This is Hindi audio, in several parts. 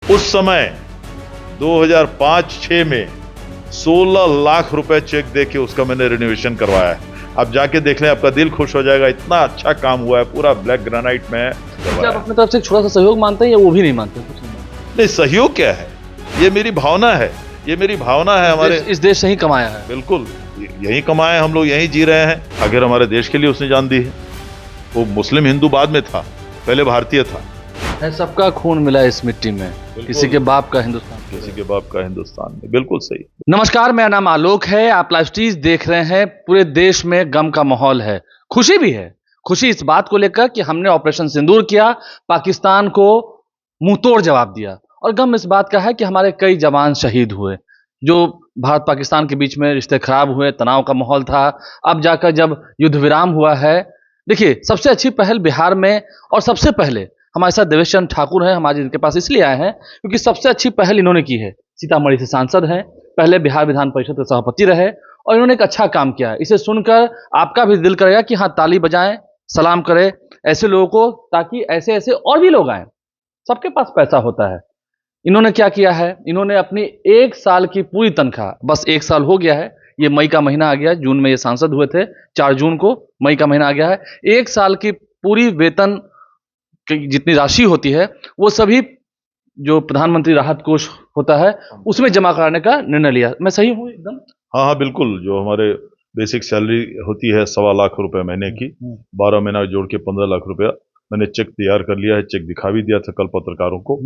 उस समय 2005-6 में 16 लाख रुपए चेक दे के उसका मैंने रिनोवेशन करवाया है। आप जाके देख लें, आपका दिल खुश हो जाएगा, इतना अच्छा काम हुआ है, पूरा ब्लैक ग्रेनाइट में क्या आप अपनी तरफ से छोटा सा सहयोग मानते हैं या वो भी नहीं मानते? कुछ नहीं मानते। नहीं, सहयोग क्या है, ये मेरी भावना है, ये मेरी भावना है। हमारे इस देश से ही कमाया है। बिल्कुल यही कमाए, हम लोग यहीं जी रहे हैं। आखिर हमारे देश के लिए उसने जान दी है। वो मुस्लिम हिंदू बाद में था, पहले भारतीय था। सबका खून मिला इस मिट्टी में, किसी के बाप का हिंदुस्तान, किसी के बाप का हिंदुस्तान में। बिल्कुल सही। नमस्कार, मेरा नाम आलोक है। आप लाइव स्ट्रीज देख रहे हैं। पूरे देश में गम का माहौल है, खुशी भी है। खुशी इस बात को लेकर कि हमने ऑपरेशन सिंदूर किया, पाकिस्तान को मुंहतोड़ जवाब दिया, और गम इस बात का है कि हमारे कई जवान शहीद हुए। जो भारत पाकिस्तान के बीच में रिश्ते खराब हुए, तनाव का माहौल था, अब जाकर जब युद्ध विराम हुआ है। देखिए, सबसे अच्छी पहल बिहार में, और सबसे पहले हमारे साथ देवेश चंद्र ठाकुर हैं। हम आज इनके पास इसलिए आए हैं क्योंकि सबसे अच्छी पहल इन्होंने की है। सीतामढ़ी से सांसद हैं, पहले बिहार विधान परिषद के सभापति रहे, और इन्होंने एक अच्छा काम किया है। इसे सुनकर आपका भी दिल करेगा कि हाँ, ताली बजाएं, सलाम करें ऐसे लोगों को, ताकि ऐसे ऐसे और भी लोग आए। सबके पास पैसा होता है। इन्होंने क्या किया है, इन्होंने अपनी 1 साल की पूरी तनख्वाह, बस 1 साल हो गया है, ये मई का महीना आ गया, जून में ये सांसद हुए थे, 4 जून को मई का महीना आ गया है। 1 साल की पूरी वेतन की जितनी राशि होती है, वो सभी जो प्रधानमंत्री राहत कोष होता है उसमें जमा कराने का निर्णय लिया। मैं सही हूँ एकदम? हाँ हाँ, बिल्कुल। जो हमारे बेसिक सैलरी होती है 1.25 लाख रुपए महीने की, 12 महीना जोड़ के 15 लाख रुपया मैंने चेक तैयार कर लिया है। चेक दिखा भी दिया था कल पत्रकारों को।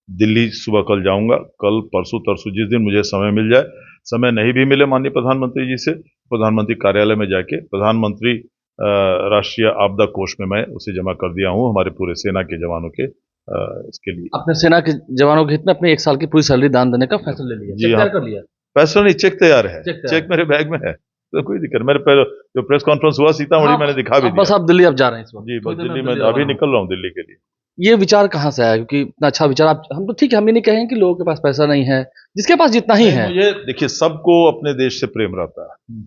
दिल्ली सुबह कल जाऊंगा, कल परसों तरसों, जिस दिन मुझे समय मिल जाए। समय नहीं भी मिले माननीय प्रधानमंत्री जी से, प्रधानमंत्री कार्यालय में जाके प्रधानमंत्री राष्ट्रीय आपदा कोष में मैं उसे जमा कर दिया हूँ, हमारे पूरे सेना के जवानों के इसके लिए। अपने सेना के जवानों के हित में अपने 1 साल की पूरी सैलरी दान देने का फैसला ले लिया? जी हाँ, कर लिया। फैसला नहीं, चेक तैयार है। चेक मेरे बैग में है, तो कोई दिक्कत। मेरे पहले जो प्रेस कॉन्फ्रेंस हुआ सीतामढ़ी, मैंने दिखा भी दिया। बस आप दिल्ली अब जा रहे हैं इस वक्त? जी, बस दिल्ली में अभी निकल रहा हूँ दिल्ली के लिए। ये विचार कहाँ से आया? क्योंकि इतना अच्छा विचार आप, हम तो ठीक है, हम ये नहीं कहें कि लोगों के पास पैसा नहीं है, जिसके पास जितना ही है। मुझे देखिए, सबको अपने देश से प्रेम रहता है,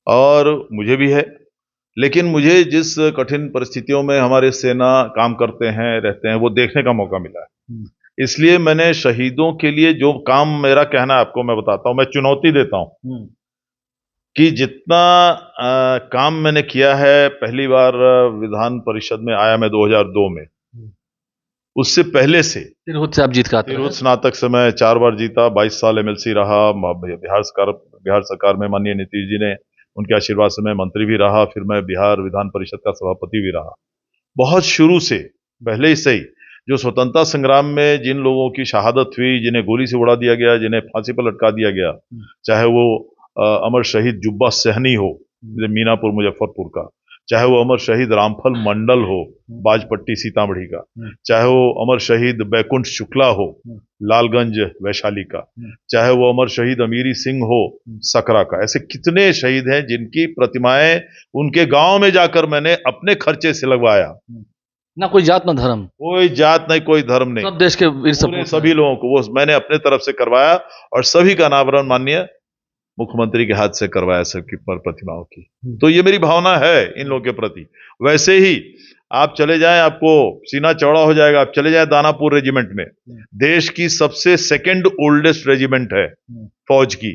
और मुझे भी है। लेकिन मुझे जिस कठिन परिस्थितियों में हमारे सेना काम करते हैं, रहते हैं, वो देखने का मौका मिला है। इसलिए मैंने शहीदों के लिए जो काम, मेरा कहना है आपको, मैं बताता हूं, मैं चुनौती देता हूं कि जितना काम मैंने किया है। पहली बार विधान परिषद में आया मैं 2002 में, उससे पहले से तिरहुत से आप जीत का आते हैं। तिरहुत स्नातक से मैं 4 बार जीता, 22 साल एमएलसी रहा। बिहार सरकार में माननीय नीतीश जी ने, उनके आशीर्वाद से मैं मंत्री भी रहा। फिर मैं बिहार विधान परिषद का सभापति भी रहा। बहुत शुरू से, पहले से ही, जो स्वतंत्रता संग्राम में जिन लोगों की शहादत हुई, जिन्हें गोली से उड़ा दिया गया, जिन्हें फांसी पर लटका दिया गया, चाहे वो अमर शहीद जुब्बा सहनी हो मीनापुर मुजफ्फरपुर का, चाहे वो अमर शहीद रामफल मंडल हो बाजपट्टी सीतामढ़ी का, चाहे वो अमर शहीद बैकुंठ शुक्ला हो लालगंज वैशाली का, चाहे वो अमर शहीद अमीरी सिंह हो सकरा का। ऐसे कितने शहीद हैं जिनकी प्रतिमाएं उनके गांव में जाकर मैंने अपने खर्चे से लगवाया। ना कोई जात ना धर्म, कोई जात नहीं, कोई धर्म नहीं, सब देश के वीर पूरे सभी लोगों को वो मैंने अपने तरफ से करवाया, और सभी का अनावरण माननीय मुख्यमंत्री के हाथ से करवाया, सबकी प्रतिमाओं की। तो ये मेरी भावना है इन लोगों के प्रति। वैसे ही आप चले जाएं, आपको सीना चौड़ा हो जाएगा। आप चले जाएं दानापुर रेजिमेंट में, देश की सबसे सेकंड ओल्डेस्ट रेजिमेंट है फौज की,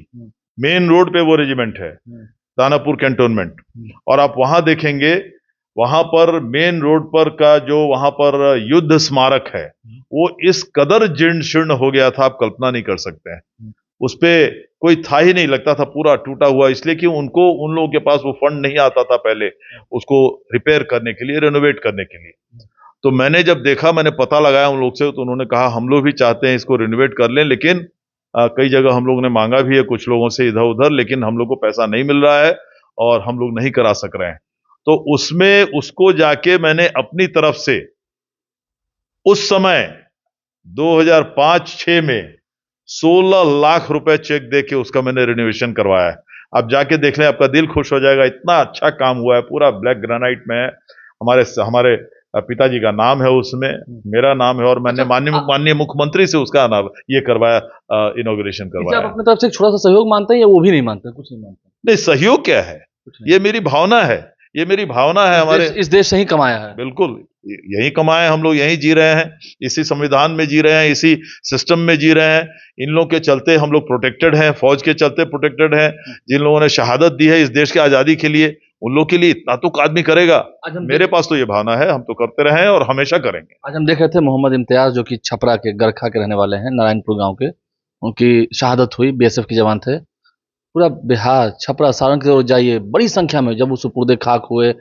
मेन रोड पे वो रेजिमेंट है, दानापुर कैंटोनमेंट। और आप वहां देखेंगे, वहां पर मेन रोड पर का जो वहां पर युद्ध स्मारक है, वो इस कदर जीर्ण शीर्ण हो गया था, आप कल्पना नहीं कर सकते हैं। उस पे कोई था ही नहीं, लगता था पूरा टूटा हुआ, इसलिए कि उन लोगों के पास वो फंड नहीं आता था पहले उसको रिपेयर करने के लिए, रेनोवेट करने के लिए। तो मैंने जब देखा, मैंने पता लगाया उन लोग से, तो उन्होंने कहा हम लोग भी चाहते हैं इसको रिनोवेट कर लें, लेकिन कई जगह हम लोगों ने मांगा भी है कुछ लोगों से इधर उधर, लेकिन हम लोग को पैसा नहीं मिल रहा है और हम लोग नहीं करा सक रहे हैं। तो उसमें उसको जाके मैंने अपनी तरफ से उस समय 2005-6 में 16 लाख रुपए चेक दे के उसका मैंने रिनोवेशन करवाया है। आप जाके देख लें, आपका दिल खुश हो जाएगा, इतना अच्छा काम हुआ है, पूरा ब्लैक ग्रेनाइट में। हमारे पिताजी का नाम है उसमें, मेरा नाम है, और मैंने माननीय मुख्यमंत्री से उसका नाम ये करवाया, इनॉग्रेशन करवाया। आप अपनी तरफ से छोटा सा सहयोग मानते हैं या वो भी नहीं मानते? कुछ नहीं मानते। नहीं, सहयोग क्या है, ये मेरी भावना है, ये मेरी भावना है। हमारे इस देश से ही कमाया है। बिल्कुल यही कमाए, हम लोग यहीं जी रहे हैं, इसी संविधान में जी रहे हैं, इसी सिस्टम में जी रहे हैं। इन लोगों के चलते हम लोग प्रोटेक्टेड हैं, फौज के चलते प्रोटेक्टेड हैं। जिन लोगों ने शहादत दी है इस देश की आजादी के लिए, उन लोगों के लिए इतना तो आदमी करेगा। मेरे पास तो ये भावना है, हम तो करते रहे हैं और हमेशा करेंगे। आज हम देख रहे थे मोहम्मद इम्तियाज, जो कि छपरा के गरखा के रहने वाले हैं, नारायणपुर गांव के, उनकी शहादत हुई, बीएसएफ के जवान थे। पूरा बिहार, छपरा, सारण की ओर जाइए, बड़ी संख्या में जब वो सुपुर्दे खाक हुए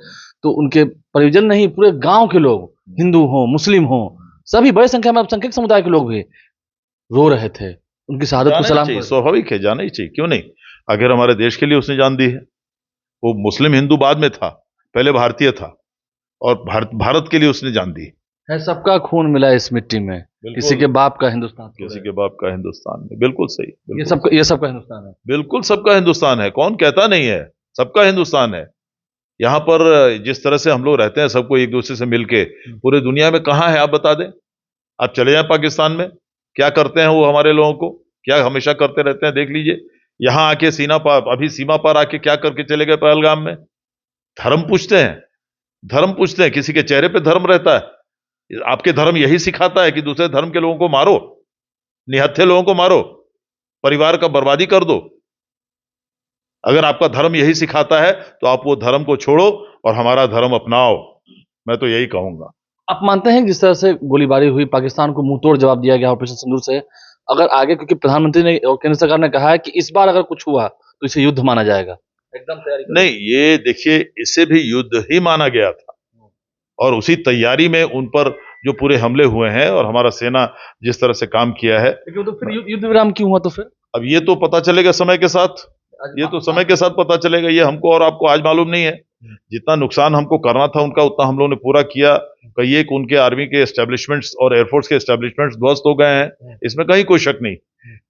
तो उनके परिजन नहीं, पूरे गांव के लोग, हिंदू हो मुस्लिम हो, सभी बड़ी संख्या में अल्पसंख्यक समुदाय के लोग भी रो रहे थे उनकी शहादत को सलाम कर। स्वाभाविक है, जाना ही चाहिए, क्यों नहीं। अगर हमारे देश के लिए उसने जान दी है, वो मुस्लिम हिंदू बाद में था, पहले भारतीय था, और भारत के लिए उसने जान दी है। सबका खून मिला इस मिट्टी में, किसी के बाप का हिंदुस्तान, किसी के बाप का हिंदुस्तान में। बिल्कुल सही, ये सबका हिंदुस्तान है। बिल्कुल सबका हिंदुस्तान है, कौन कहता नहीं है, सबका हिंदुस्तान है। यहाँ पर जिस तरह से हम लोग रहते हैं, सबको एक दूसरे से मिलके, पूरे दुनिया में कहाँ है आप बता दें। आप चले जाए पाकिस्तान में, क्या करते हैं वो हमारे लोगों को, क्या हमेशा करते रहते हैं, देख लीजिए। यहाँ आके अभी सीमा पर आके क्या करके चले गए पहलगाम में। धर्म पूछते हैं, किसी के चेहरे पे धर्म रहता है। आपके धर्म यही सिखाता है कि दूसरे धर्म के लोगों को मारो, निहत्थे लोगों को मारो, परिवार का बर्बादी कर दो। अगर आपका धर्म यही सिखाता है तो आप वो धर्म को छोड़ो और हमारा धर्म अपनाओ, मैं तो यही कहूंगा। आप मानते हैं जिस तरह से गोलीबारी हुई, पाकिस्तान को मुंहतोड़ जवाब दिया गया ऑपरेशन सिंदूर से, अगर आगे, क्योंकि प्रधानमंत्री ने और केंद्र सरकार ने कहा है कि इस बार अगर कुछ हुआ तो इसे युद्ध माना जाएगा, एकदम तैयारी नहीं, ये देखिए, इसे भी युद्ध ही माना गया था, और उसी तैयारी में उन पर जो पूरे हमले हुए हैं और हमारा सेना जिस तरह से काम किया है, तो फिर युद्ध विराम क्यों हुआ? तो फिर अब ये तो पता चलेगा समय के साथ, ये तो समय के साथ पता चलेगा। ये हमको और आपको आज मालूम नहीं है। जितना नुकसान हमको करना था उनका, उतना हम लोगों ने पूरा किया। कई एक उनके आर्मी के एस्टेब्लिशमेंट्स और एयरफोर्स के एस्टेब्लिशमेंट्स ध्वस्त हो गए हैं, इसमें कहीं कोई शक नहीं।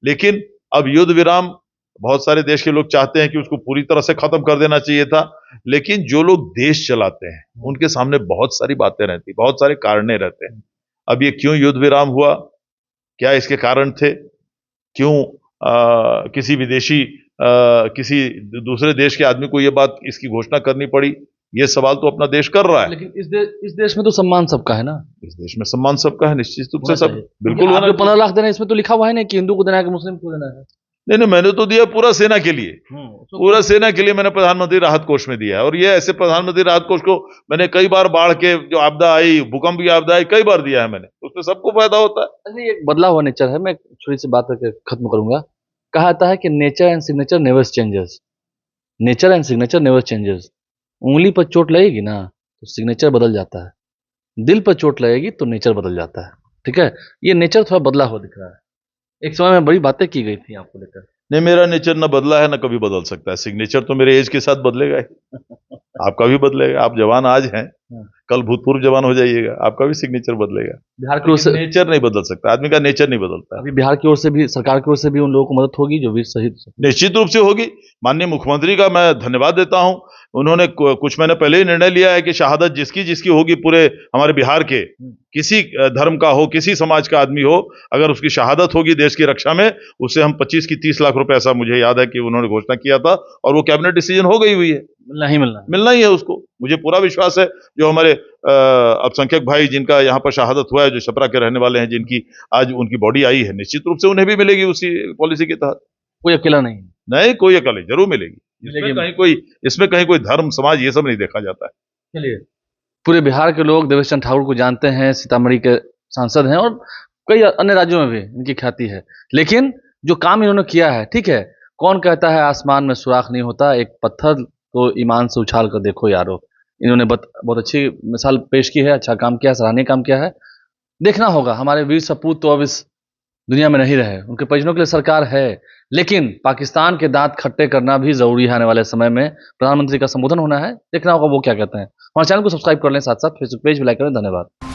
लेकिन अब युद्ध विराम बहुत सारे देश के लोग चाहते हैं कि उसको पूरी तरह से खत्म कर देना चाहिए था, लेकिन जो लोग देश चलाते हैं उनके सामने बहुत सारी बातें रहती, बहुत सारे कारणे रहते हैं। अब ये क्यों युद्ध विराम हुआ, क्या इसके कारण थे, क्यों किसी विदेशी किसी दूसरे देश के आदमी को ये बात, इसकी घोषणा करनी पड़ी, ये सवाल तो अपना देश कर रहा है। लेकिन इस देश में तो सम्मान सबका है ना। इस देश में सम्मान सबका है, निश्चित रूप से सब, बिल्कुल। 15 लाख देना, इसमें तो लिखा हुआ है ना कि हिंदू को देना है कि मुस्लिम को देना है। नहीं, मैंने तो दिया पूरा सेना के लिए, पूरा सेना के लिए मैंने प्रधानमंत्री राहत कोष में दिया है। और ये ऐसे प्रधानमंत्री राहत कोष को मैंने कई बार, बाढ़ के जो आपदा आई, भूकंप की आपदा आई, कई बार दिया है मैंने, उसमें सबको फायदा होता है। एक बदला हुआ नेचर है। मैं छोटी सी बात करके खत्म करूंगा। कहा जाता है कि nature and signature never changes, nature and signature never changes. उंगली पर चोट लगेगी ना तो सिग्नेचर बदल जाता है, दिल पर चोट लगेगी तो नेचर बदल जाता है। ठीक है, ये नेचर थोड़ा बदला हुआ दिख रहा है। एक समय में बड़ी बातें की गई थी आपको लेकर। नहीं, मेरा नेचर ना बदला है ना कभी बदल सकता है। सिग्नेचर तो मेरे एज के साथ बदलेगा ही, आपका भी बदलेगा। आप जवान आज हैं, कल भूतपूर्व जवान हो जाइएगा, आपका भी सिग्नेचर बदलेगा। बिहार की ओर से नेचर नहीं बदल सकता, आदमी का नेचर नहीं बदलता। अभी बिहार की ओर से भी, सरकार की ओर से भी उन लोगों को मदद होगी जो वीर शहीद, निश्चित रूप से होगी। माननीय मुख्यमंत्री का मैं धन्यवाद देता हूं। उन्होंने कुछ महीने पहले ही निर्णय लिया है कि शहादत जिसकी होगी, पूरे हमारे बिहार के किसी धर्म का हो, किसी समाज का आदमी हो, अगर उसकी शहादत होगी देश की रक्षा में, उससे हम 25 की 30 लाख रुपए, ऐसा मुझे याद है कि उन्होंने घोषणा किया था, और वो कैबिनेट डिसीजन हो गई हुई है। मिलना ही है उसको। मुझे पूरा विश्वास है जो हमारे अल्पसंख्यक भाई जिनका यहाँ पर शहादत हुआ है, जो छपरा के रहने वाले हैं, जिनकी आज उनकी बॉडी आई है, निश्चित रूप से उन्हें भी मिलेगी उसी पॉलिसी के तहत। कोई अकेला नहीं, कोई अकेले जरूर मिलेगी। इसमें कहीं कोई धर्म समाज ये सब नहीं देखा जाता है। चलिए, पूरे बिहार के लोग देवेश चंद्र ठाकुर को जानते हैं, सीतामढ़ी के सांसद हैं और कई अन्य राज्यों में भी इनकी ख्याति है। लेकिन जो काम इन्होंने किया है, ठीक है, कौन कहता है आसमान में सुराख नहीं होता, एक पत्थर तो ईमान से उछाल कर देखो यारो। इन्होंने बहुत अच्छी मिसाल पेश की है, अच्छा काम किया, सराहनीय काम किया है। देखना होगा, हमारे वीर सपूत तो अब इस दुनिया में नहीं रहे, उनके परिजनों के लिए सरकार है, लेकिन पाकिस्तान के दांत खट्टे करना भी जरूरी है। आने वाले समय में प्रधानमंत्री का संबोधन होना है, देखना होगा वो क्या कहते हैं। हमारे चैनल को सब्सक्राइब कर लें, साथ साथ फेसबुक पेज भी लाइक करें। धन्यवाद।